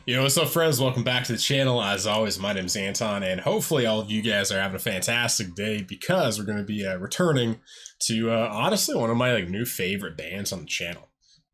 Yo, what's up, friends? Welcome back to the channel. As always, my name is Anton, and hopefully all of you guys are having a fantastic day because we're going to be returning to, honestly, one of my new favorite bands on the channel.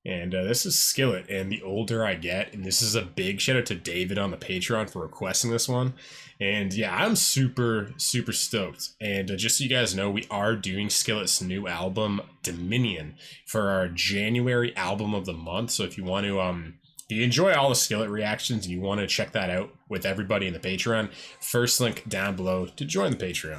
And this is Skillet, and The Older I Get, and this is a big shout out to David on the Patreon for requesting this one. And yeah, I'm super stoked. And just so you guys know, we are doing Skillet's new album, Dominion, for our January album of the month. So if you want to, if you enjoy all the Skillet reactions and you want to check that out with everybody in the Patreon, first link down below to join the Patreon.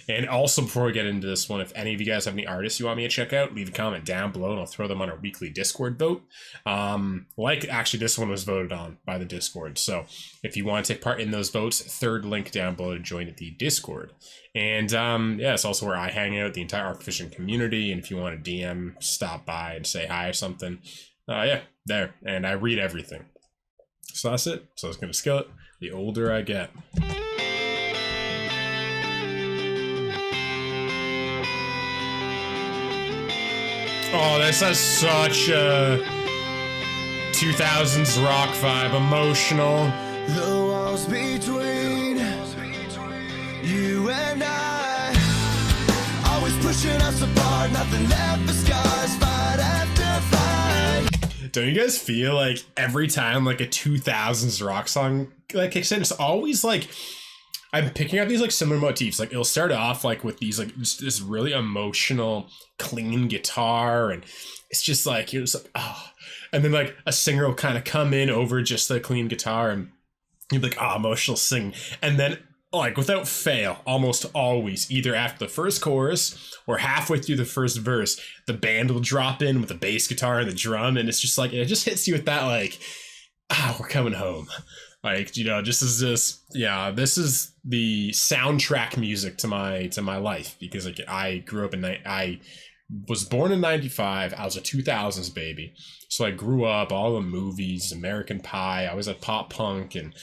And also, before we get into this one, if any of you guys have any artists you want me to check out, leave a comment down below and I'll throw them on our weekly Discord vote. Actually, this one was voted on by the Discord. So if you want to take part in those votes, third link down below to join the Discord. And yeah, it's also where I hang out, the entire Arc Fishing community. And if you want to DM, stop by and say hi or something, yeah, there. And I read everything. So that's it. So it's going to Skillet, The Older I Get. Oh, this has such a 2000s rock vibe, emotional. The walls between you and I, always pushing us apart, nothing left but scars, fight after fight. Don't you guys feel like every time a 2000s rock song kicks in, it's always I'm picking up these similar motifs. It'll start off with these just this really emotional, clean guitar, and it's just oh, and then a singer will kind of come in over just the clean guitar, and you'll be oh, emotional sing, and then without fail, almost always, either after the first chorus or halfway through the first verse, the band will drop in with the bass guitar and the drum, and it's just it just hits you with that we're coming home. This is the soundtrack music to my life, because I grew up I was born in 95. I was a 2000s baby. So I grew up, all the movies, American Pie, I was at pop punk, and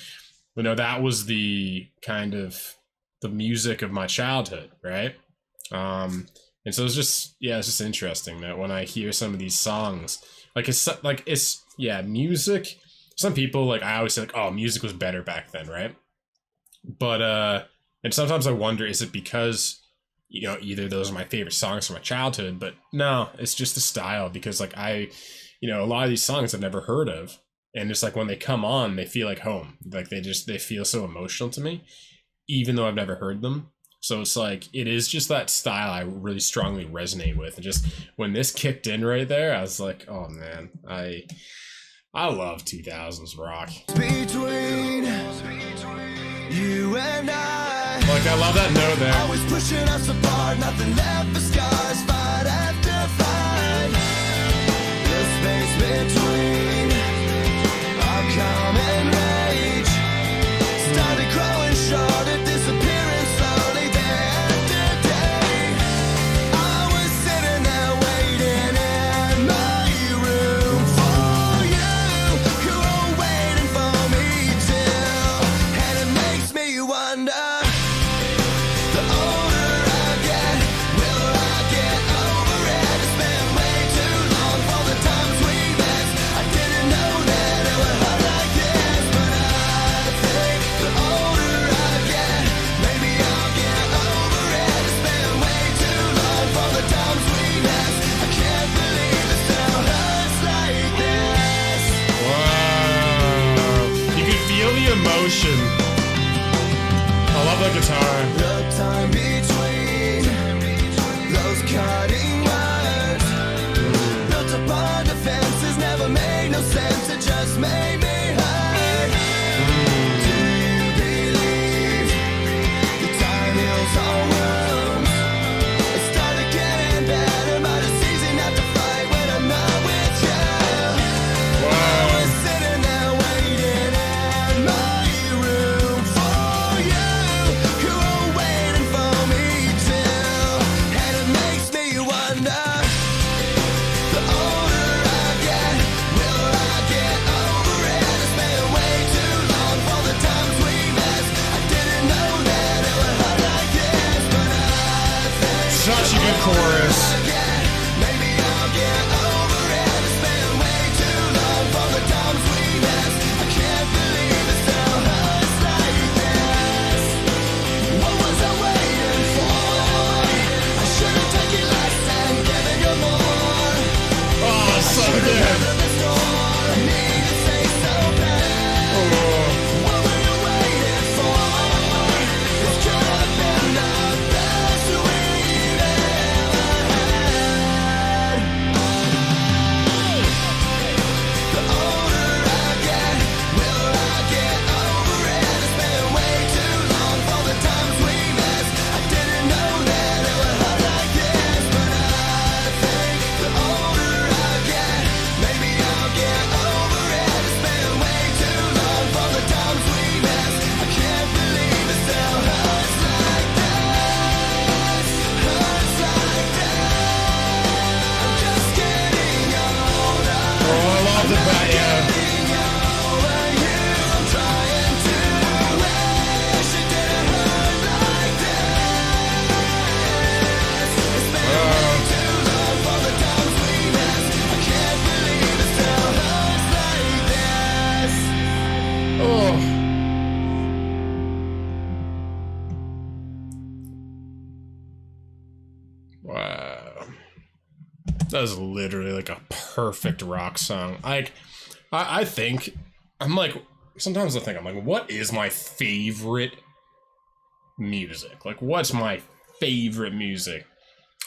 that was the kind of the music of my childhood, right? And so it's just interesting that when I hear some of these songs, music. Some people, I always say, oh, music was better back then, right? But, and sometimes I wonder, is it because, either those are my favorite songs from my childhood, but no, it's just the style, because, a lot of these songs I've never heard of, and it's when they come on, they feel like home. They feel so emotional to me, even though I've never heard them. So it's it is just that style I really strongly resonate with. And just when this kicked in right there, I was like, oh man, I love 2000s rock. Between you and I, I love that note there. always pushing us apart, nothing left but scars, fight after fight. The space between our common rage started growing shorter, disappearing slowly day after day. I was sitting there waiting in my room for you. You were waiting for me till, and it makes me wonder. The older I get, will I get over it? It's been way too long for the times we missed. I didn't know that it would hurt like this, but I think the older I get, maybe I'll get over it. It's been way too long for the times we missed. I can't believe it still hurts like this. Wow. You can feel the emotion. I love that guitar. The time between those cutting words, built upon defenses, never made no sense. It just made me hurt. Do you believe the time heals all wounds? It started getting better, but it's easy not to fight when I'm not with you. I was sitting there waiting in my room for you. You were waiting for me till, and it makes me wonder. The older I get, will I get over it? It's been way too long for the times we missed. I didn't know that it would hurt like this, but I think Such a good chorus. maybe I'll get over it. It's been way too long for the times we missed. I can't believe Oh. Wow. That was literally like a perfect rock song. Like, I think, I'm like, sometimes I think, I'm like, what is my favorite music? Like, what's my favorite music?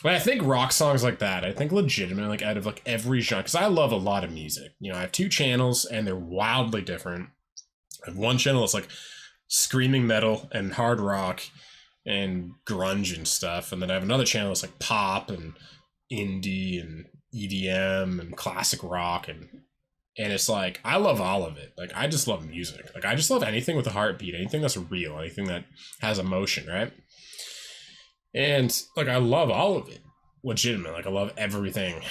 When I think rock songs like that, I think legitimately, like, out of like every genre, because I love a lot of music. You know, I have 2 channels and they're wildly different. I have one channel that's like screaming metal and hard rock and grunge and stuff, and then I have another channel that's like pop and indie and EDM and classic rock, and it's like I love all of it. Like I just love music. Like I just love anything with a heartbeat, anything that's real, anything that has emotion, right? And like I love all of it, legitimately. Like I love everything.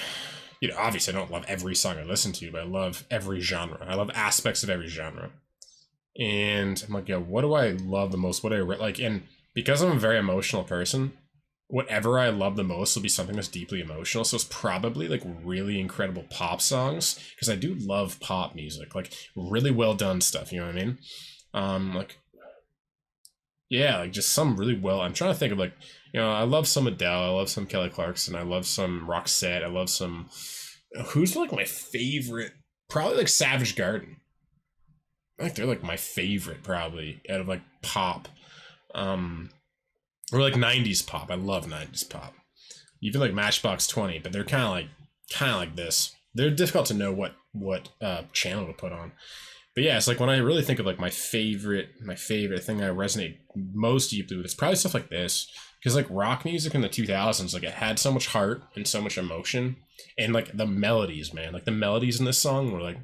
You know, obviously I don't love every song I listen to, but I love every genre. I love aspects of every genre. And I'm like, yeah, what do I love the most? What do I like? And because I'm a very emotional person, whatever I love the most will be something that's deeply emotional. So it's probably like really incredible pop songs, because I do love pop music, like really well done stuff. You know what I mean? Like, yeah, like just some really well. I'm trying to think of like, you know, I love some Adele, I love some Kelly Clarkson, I love some Roxette, I love some. Who's like my favorite? Probably like Savage Garden. I think they're like my favorite probably out of like pop. Or like 90s pop. I love 90s pop. Even like Matchbox 20, but they're kind of like this. They're difficult to know what channel to put on. But yeah, it's like when I really think of like my favorite thing I resonate most deeply with, it's probably stuff like this. Because like rock music in the 2000s, like it had so much heart and so much emotion, and like the melodies, man, like the melodies in this song were like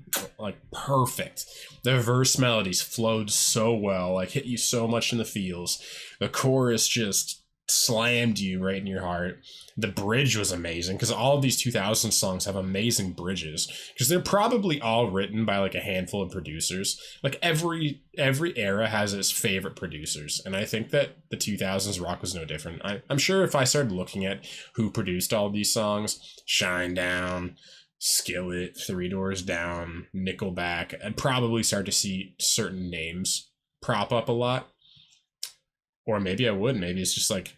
perfect. The verse melodies flowed so well, like hit you so much in the feels. The chorus just slammed you right in your heart. The bridge was amazing, because all of these 2000 songs have amazing bridges, because they're probably all written by like a handful of producers. Like every era has its favorite producers, and I think that the 2000s rock was no different. I'm sure if I started looking at who produced all these songs, Shinedown, Skillet, Three Doors Down, Nickelback, I'd probably start to see certain names prop up a lot. Or maybe I would. Maybe it's just like,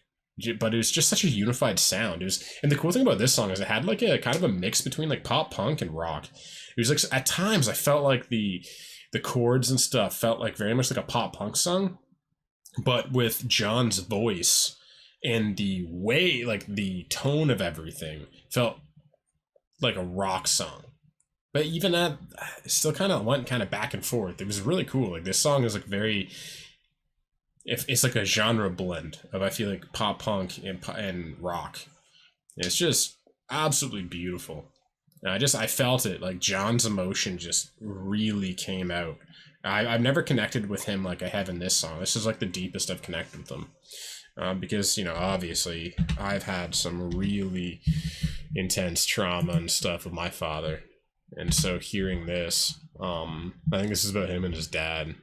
but it was just such a unified sound. It was, and the cool thing about this song is it had like a kind of a mix between like pop punk and rock. It was like at times I felt like the chords and stuff felt like very much like a pop punk song, but with John's voice and the way, like the tone of everything felt like a rock song. But even that, it still kind of went kind of back and forth. It was really cool. Like this song is like very, if it's like a genre blend of, I feel like pop punk and rock. It's just absolutely beautiful. And I felt it, like John's emotion just really came out. I've never connected with him like I have in this song. This is like the deepest I've connected with him. Because, you know, obviously I've had some really intense trauma and stuff with my father. And so hearing this, I think this is about him and his dad.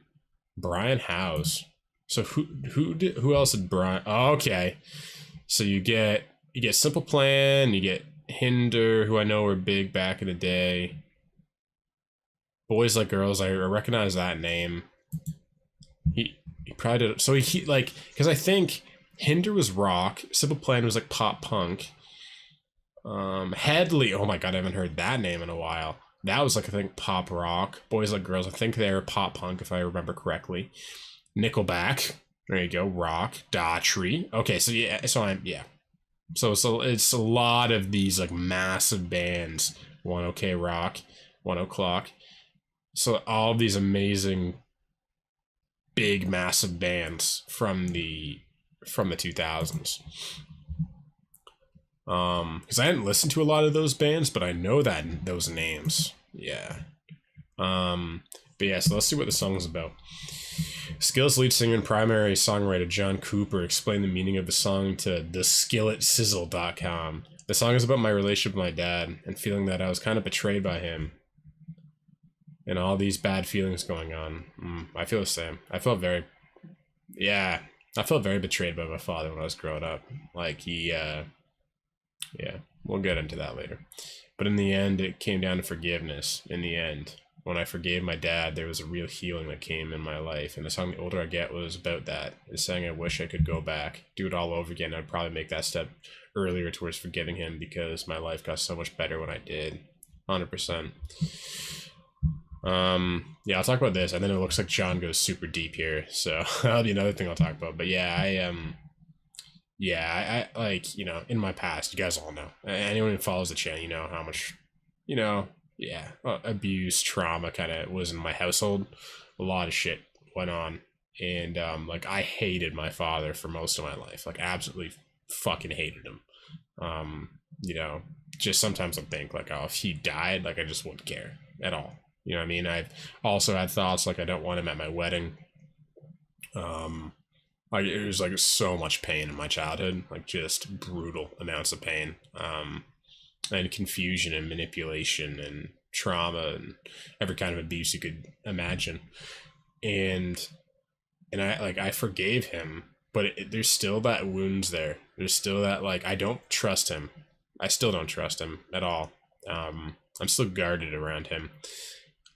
Brian Howes. So who else did Brian? Oh, okay. So you get Simple Plan, you get Hinder, who I know were big back in the day. Boys Like Girls, I recognize that name. He probably did. So he like, because I think Hinder was rock, Simple Plan was like pop punk. Headley, oh my god, I haven't heard that name in a while. That was like, I think, pop rock. Boys Like Girls, I think they were pop punk if I remember correctly. Nickelback, there you go, rock. Daughtry, okay, so yeah, so it's a lot of these like massive bands. One OK Rock, 1:00. So all of these amazing big massive bands from the 2000s. Because I hadn't listened to a lot of those bands, but I know that those names. Yeah. But yeah, so let's see what the song's about. Skillet's lead singer and primary songwriter John Cooper explained the meaning of the song to theskilletsizzle.com. The song is about my relationship with my dad and feeling that I was kind of betrayed by him and all these bad feelings going on. I feel the same. I felt very betrayed by my father when I was growing up. Like yeah, we'll get into that later. But in the end, it came down to forgiveness in the end. when I forgave my dad, there was a real healing that came in my life. And the song The Older I Get was about that. It's saying I wish I could go back, do it all over again. I'd probably make that step earlier towards forgiving him because my life got so much better when I did. 100%. Yeah, I'll talk about this, and then it looks like John goes super deep here, so that'll be another thing I'll talk about. But yeah, I like, you know, in my past, you guys all know, anyone who follows the channel, you know how much, you know, yeah, abuse, trauma kind of was in my household. A lot of shit went on, and like, I hated my father for most of my life, like absolutely fucking hated him. You know, just sometimes I think like, oh, if he died, like I just wouldn't care at all. You know what I mean? I've also had thoughts like I don't want him at my wedding. Like it was like so much pain in my childhood, like just brutal amounts of pain, and confusion and manipulation and trauma and every kind of abuse you could imagine. And I forgave him, but there's still that wounds there. There's still that, like, I don't trust him. I still don't trust him at all. I'm still guarded around him.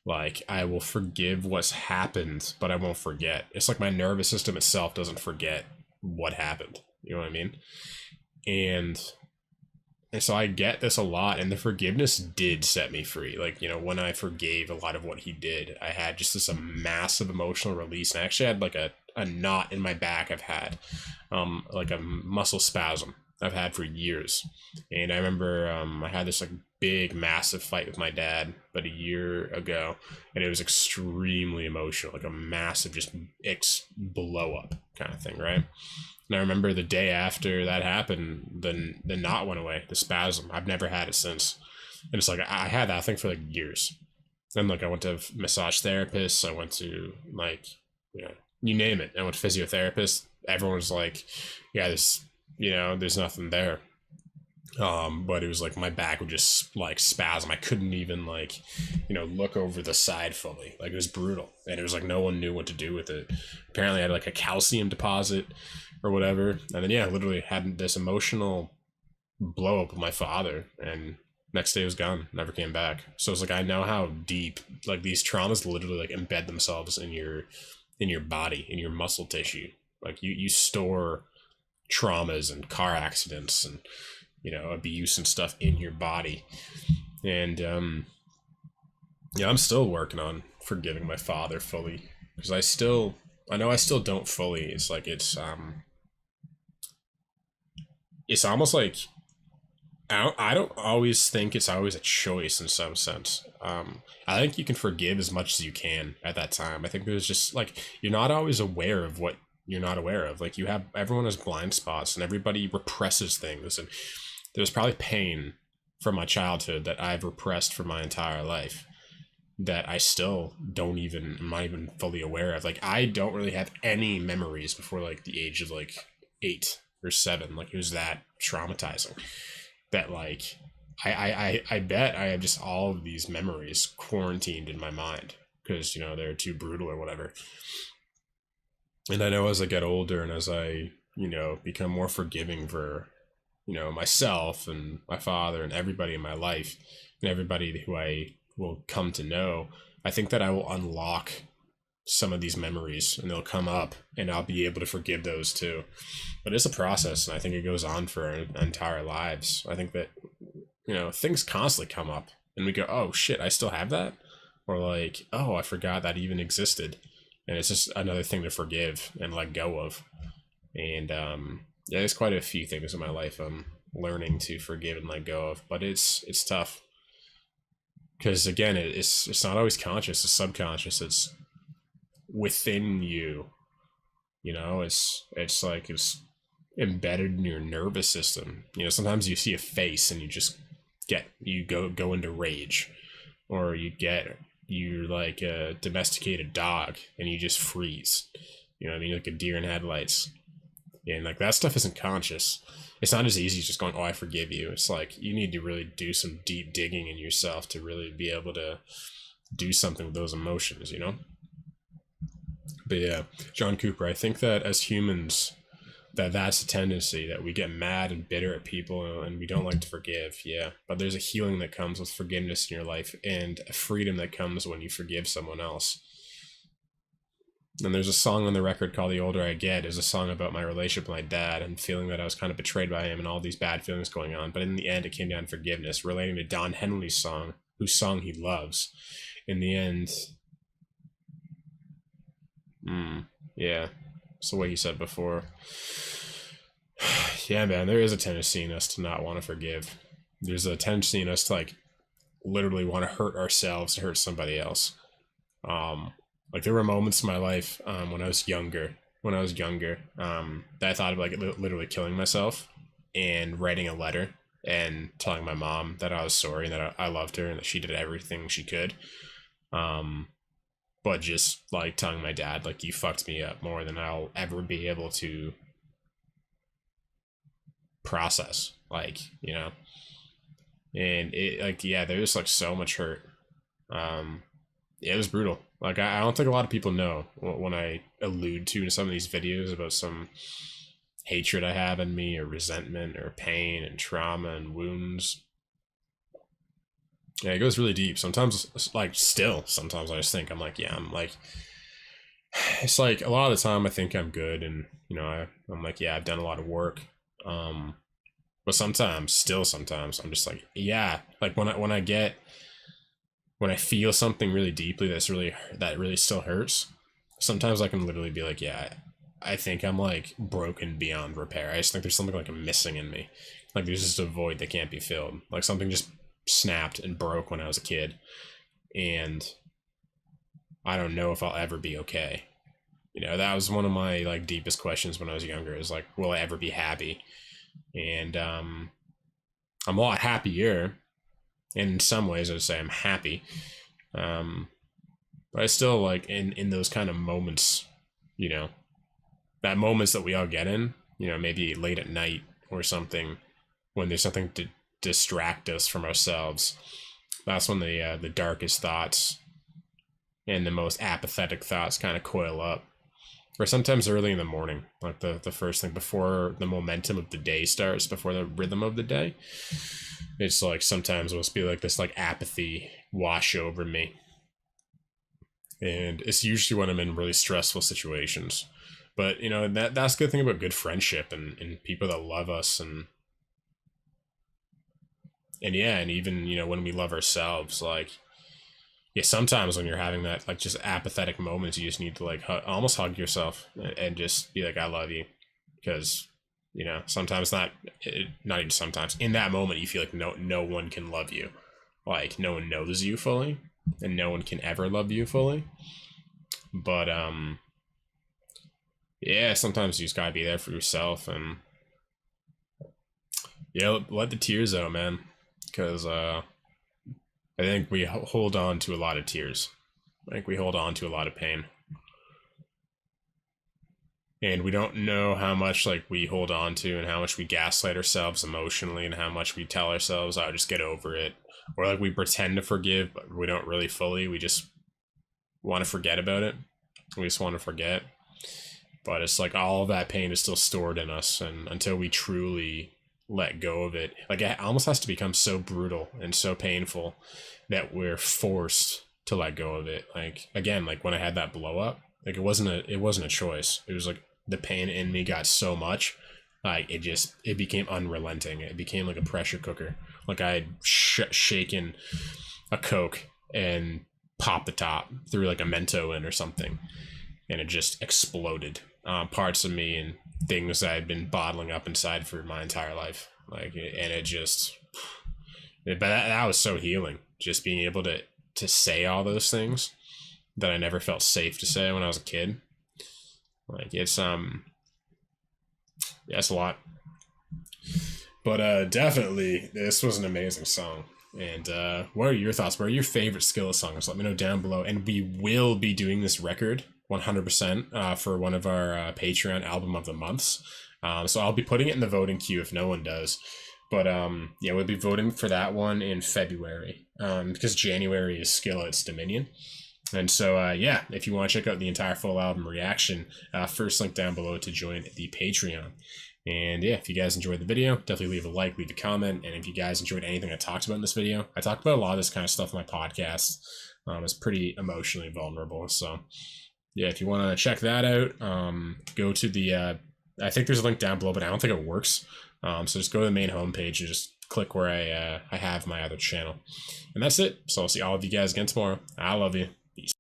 Like, I will forgive what's happened, but I won't forget. It's like my nervous system itself doesn't forget what happened. You know what I mean? And so I get this a lot, and the forgiveness did set me free. Like, you know, when I forgave a lot of what he did, I had just this massive emotional release. And I actually had like a knot in my back I've had, like a muscle spasm I've had for years. And I remember I had this like big, massive fight with my dad about a year ago, and it was extremely emotional, like a massive just blow up kind of thing, right? And I remember the day after that happened, the knot went away, the spasm. I've never had it since. And it's like I had that thing for like years. And like I went to massage therapists, I went to like, you know, you name it. I went to physiotherapists. Everyone was like, yeah, there's nothing there. But it was like my back would just like spasm. I couldn't even like, you know, look over the side fully. Like it was brutal, and it was like no one knew what to do with it. Apparently I had like a calcium deposit or whatever. And then yeah, I literally had this emotional blow up with my father, and next day it was gone, never came back. So it's like I know how deep like these traumas literally like embed themselves in your body, in your muscle tissue. Like you store traumas and car accidents and, you know, abuse and stuff in your body. And yeah, I'm still working on forgiving my father fully, because I know I still don't fully. It's like it's almost like I don't always think it's always a choice in some sense. I think you can forgive as much as you can at that time. I think there's just like, you're not always aware of what you're not aware of. Like everyone has blind spots, and everybody represses things, and there's probably pain from my childhood that I've repressed for my entire life that I still I'm not even fully aware of. Like I don't really have any memories before like the age of like 8 or 7. Like it was that traumatizing that like I bet I have just all of these memories quarantined in my mind because, you know, they're too brutal or whatever. And I know as I get older and as I, you know, become more forgiving for, you know, myself and my father and everybody in my life and everybody who I will come to know, I think that I will unlock some of these memories and they'll come up and I'll be able to forgive those too. But it's a process, and I think it goes on for our entire lives. I think that, you know, things constantly come up and we go, oh shit, I still have that? Or like, oh, I forgot that even existed. And it's just another thing to forgive and let go of. And yeah, there's quite a few things in my life I'm learning to forgive and let go of, but it's tough. Because again, it's not always conscious, it's subconscious, it's within you. You know, it's like it's embedded in your nervous system. You know, sometimes you see a face and you go into rage, or you're like a domesticated dog and you just freeze. You know what I mean? Like a deer in headlights. And like that stuff isn't conscious. It's not as easy as just going, oh, I forgive you. It's like you need to really do some deep digging in yourself to really be able to do something with those emotions, you know? But yeah, John Cooper, I think that as humans, that's a tendency, that we get mad and bitter at people and we don't like to forgive. Yeah, but there's a healing that comes with forgiveness in your life, and a freedom that comes when you forgive someone else. And there's a song on the record called The Older I Get. Is a song about my relationship with my dad and feeling that I was kind of betrayed by him and all these bad feelings going on. But in the end, it came down to forgiveness, relating to Don Henley's song, whose song he loves. In the end, yeah, it's the way he said before. Yeah, man, there is a tendency in us to not want to forgive. There's a tendency in us to, like, literally want to hurt ourselves to hurt somebody else. Like, there were moments in my life when I was younger, that I thought of, like, literally killing myself and writing a letter and telling my mom that I was sorry and that I loved her and that she did everything she could. But just, like, telling my dad, like, you fucked me up more than I'll ever be able to process, like, you know. And it, like, yeah, there's, like, so much hurt. It was brutal. Like, I don't think a lot of people know when I allude to in some of these videos about some hatred I have in me, or resentment, or pain, and trauma, and wounds. Yeah, it goes really deep. Sometimes, like, sometimes I just think, I'm like, it's like, a lot of the time I think I'm good, and, you know, I'm like, yeah, I've done a lot of work. But sometimes I'm just like, yeah, like, when I feel something really deeply that really still hurts, sometimes I can literally be like, yeah, I think I'm, like, broken beyond repair. I just think there's something, like, missing in me. Like, there's just a void that can't be filled. Like, something just snapped and broke when I was a kid, and I don't know if I'll ever be okay. You know, that was one of my, like, deepest questions when I was younger, is like, will I ever be happy? And I'm a lot happier. In some ways, I would say I'm happy. But I still, like, in those kind of moments, you know, that moments that we all get in, you know, maybe late at night or something, when there's something to distract us from ourselves, that's when the darkest thoughts and the most apathetic thoughts kind of coil up. Or sometimes early in the morning, like the first thing before the momentum of the day starts, before the rhythm of the day. It's like, sometimes it'll just be like this, like, apathy wash over me. And it's usually when I'm in really stressful situations. But, you know, that's the good thing about good friendship and people that love us, and yeah, and even, you know, when we love ourselves, like, yeah, sometimes when you're having that, like, just apathetic moments, you just need to, like, almost hug yourself and just be like, I love you. Because, you know, sometimes not even sometimes, in that moment, you feel like no one can love you. Like, no one knows you fully, and no one can ever love you fully. But, yeah, sometimes you just gotta be there for yourself, and, yeah, let the tears out, man. Because, I think we hold on to a lot of tears. I think we hold on to a lot of pain. And we don't know how much, like, we hold on to, and how much we gaslight ourselves emotionally, and how much we tell ourselves, oh, just get over it. Or, like, we pretend to forgive, but we don't really fully. We just want to forget about it. We just want to forget. But it's like all of that pain is still stored in us, and until we truly let go of it, like, it almost has to become so brutal and so painful that we're forced to let go of it. Like, again, like, when I had that blow up, like, it wasn't a choice. It was like the pain in me got so much, like, it became unrelenting. It became like a pressure cooker. Like, I had shaken a Coke and popped the top, threw like a Mento in or something, and it just exploded. Parts of me and things I had been bottling up inside for my entire life. Like, and it just, but that was so healing. Just being able to say all those things that I never felt safe to say when I was a kid. Like, it's yeah, it's a lot. But definitely, this was an amazing song. And what are your thoughts? What are your favorite Skillet songs? Let me know down below. And we will be doing this record 100% for one of our Patreon album of the months. So I'll be putting it in the voting queue if no one does. But yeah, we'll be voting for that one in February, because January is Skillet's Dominion. And so, yeah, if you want to check out the entire full album reaction, first link down below to join the Patreon. And yeah, if you guys enjoyed the video, definitely leave a like, leave a comment. And if you guys enjoyed anything I talked about in this video, I talked about a lot of this kind of stuff in my podcast. It's pretty emotionally vulnerable. So yeah, if you want to check that out, go to the, I think there's a link down below, but I don't think it works. So just go to the main homepage and just click where I have my other channel. And that's it. So I'll see all of you guys again tomorrow. I love you.